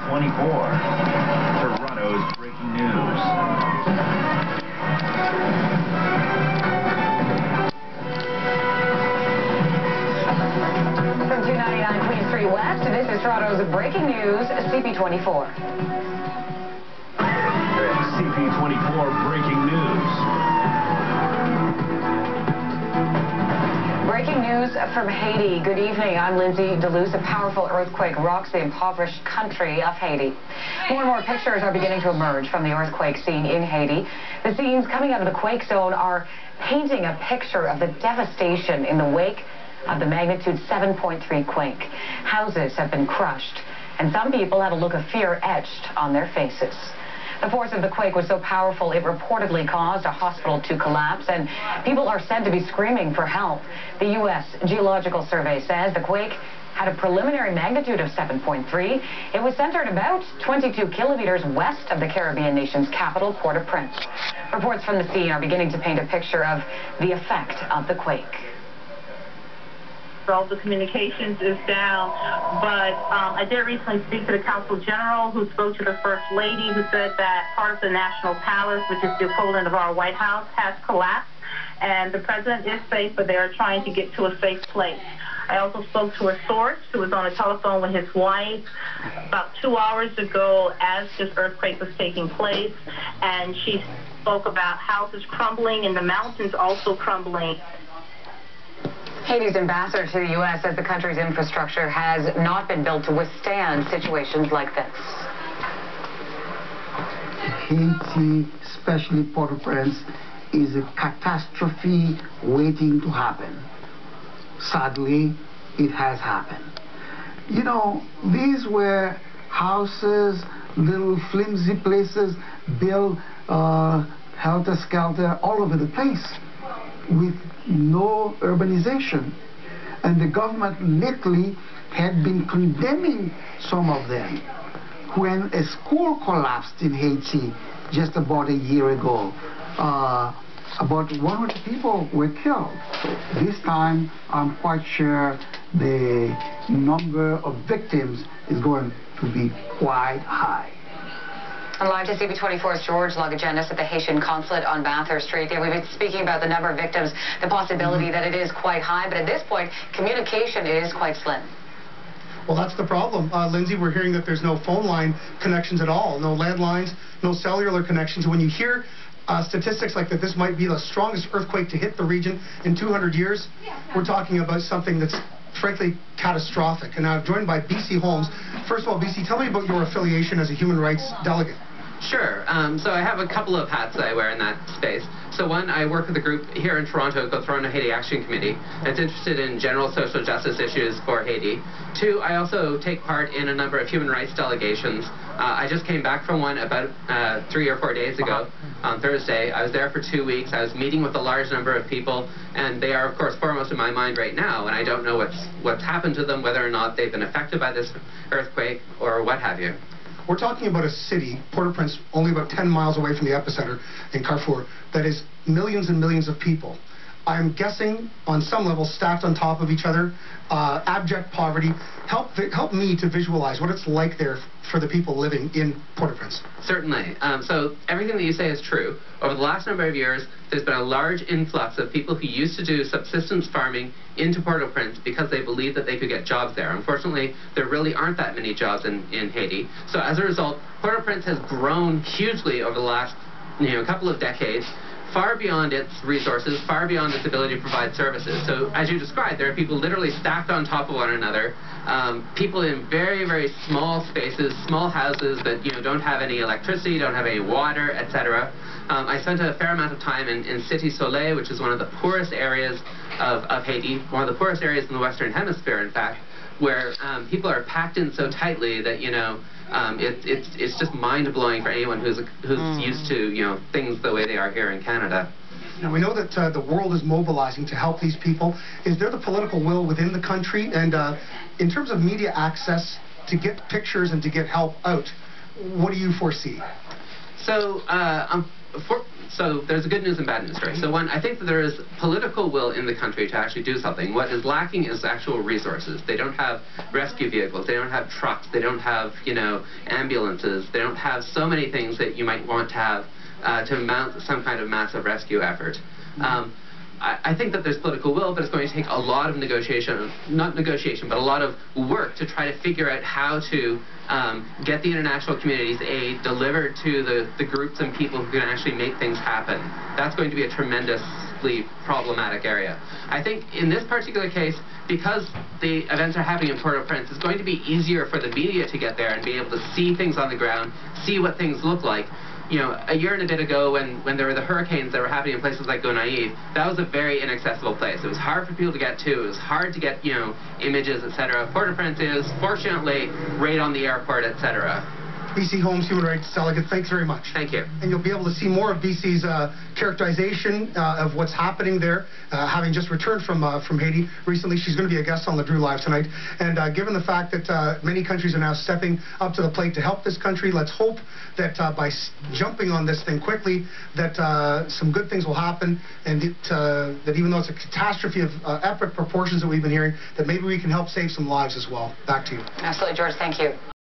Toronto's breaking news. From 299 Queen Street West, this is Toronto's breaking news, CP24. CP24 breaking news. Breaking news from Haiti. Good evening. I'm Lindsay DeLuce. A powerful earthquake rocks the impoverished country of Haiti. More and more pictures are beginning to emerge from the earthquake scene in Haiti. The scenes coming out of the quake zone are painting a picture of the devastation in the wake of the magnitude 7.3 quake. Houses have been crushed, and some people have a look of fear etched on their faces. The force of the quake was so powerful it reportedly caused a hospital to collapse, and people are said to be screaming for help. The U.S. Geological Survey says the quake had a preliminary magnitude of 7.3. It was centered about 22 kilometers west of the Caribbean nation's capital, Port-au-Prince. Reports from the scene are beginning to paint a picture of the effect of the quake. All the communications is down, but I did recently speak to the Consul General, who spoke to the First Lady, who said that part of the National Palace, which is the equivalent of our White House, has collapsed, and the President is safe, but they are trying to get to a safe place. I also spoke to a source who was on the telephone with his wife about 2 hours ago as this earthquake was taking place, and she spoke about houses crumbling and the mountains also crumbling. Haiti's ambassador to the U.S. says the country's infrastructure has not been built to withstand situations like this. Haiti, especially Port-au-Prince, is a catastrophe waiting to happen. Sadly, it has happened. You know, these were houses, little flimsy places built helter-skelter all over the place with no urbanization. And the government lately had been condemning some of them. When a school collapsed in Haiti just about a year ago, about 100 people were killed. This time, I'm quite sure the number of victims is going to be quite high. And live to CP24's George Lagagenis at the Haitian consulate on Bathurst Street. Yeah, we've been speaking about the number of victims, the possibility that it is quite high, but at this point, communication is quite slim. Well, that's the problem. Lindsay, we're hearing that there's no phone line connections at all, no landlines, no cellular connections. When you hear statistics like that this might be the strongest earthquake to hit the region in 200 years, we're talking about something that's frankly catastrophic. And I'm joined by BC Holmes. First of all, BC, tell me about your affiliation as a human rights delegate. Sure. So I have a couple of hats that I wear in that space. So one, I work with a group here in Toronto called Toronto Haiti Action Committee that's interested in general social justice issues for Haiti. Two, I also take part in a number of human rights delegations. I just came back from one about 3 or 4 days ago on Thursday. I was there for 2 weeks. I was meeting with a large number of people, and they are, of course, foremost in my mind right now, and I don't know what's happened to them, whether or not they've been affected by this earthquake or what have you. We're talking about a city, Port-au-Prince, only about 10 miles away from the epicenter in Carrefour, that is millions and millions of people. I'm guessing, on some level, stacked on top of each other, abject poverty. Help me to visualize what it's like there for the people living in Port-au-Prince. Certainly. So everything that you say is true. Over the last number of years, there's been a large influx of people who used to do subsistence farming into Port-au-Prince because they believed that they could get jobs there. Unfortunately, there really aren't that many jobs in Haiti. So as a result, Port-au-Prince has grown hugely over the last couple of decades, far beyond its resources, far beyond its ability to provide services. So as you described, there are people literally stacked on top of one another, people in very, very small spaces, small houses that don't have any electricity, don't have any water, etc. I spent a fair amount of time in Cité Soleil, which is one of the poorest areas of Haiti, one of the poorest areas in the Western Hemisphere, in fact, where people are packed in so tightly that it's just mind-blowing for anyone who's used to things the way they are here in Canada. Now, we know that the world is mobilizing to help these people. Is there the political will within the country? And in terms of media access to get pictures and to get help out, what do you foresee? So So there's a good news and bad news story. So one, I think that there is political will in the country to actually do something. What is lacking is actual resources. They don't have rescue vehicles. They don't have trucks. They don't have, ambulances. They don't have so many things that you might want to have to mount some kind of massive rescue effort. I think that there's political will, but it's going to take a lot of negotiation, not negotiation, but a lot of work to try to figure out how to get the international community's aid delivered to the groups and people who can actually make things happen. That's going to be a tremendously problematic area. I think in this particular case, because the events are happening in Port-au-Prince, it's going to be easier for the media to get there and be able to see things on the ground, see what things look like. A year and a bit ago when there were the hurricanes that were happening in places like Gonaïves, that was a very inaccessible place. It was hard for people to get to. It was hard to get, images, etc. Port-au-Prince is, fortunately, right on the airport, etc. BC Homes Human Rights Delegate, thanks very much. Thank you. And you'll be able to see more of BC's characterization of what's happening there. Having just returned from Haiti recently, she's going to be a guest on the Drew Live tonight. And given the fact that many countries are now stepping up to the plate to help this country, let's hope that by jumping on this thing quickly, that some good things will happen, and that even though it's a catastrophe of epic proportions that we've been hearing, that maybe we can help save some lives as well. Back to you. Absolutely, George. Thank you.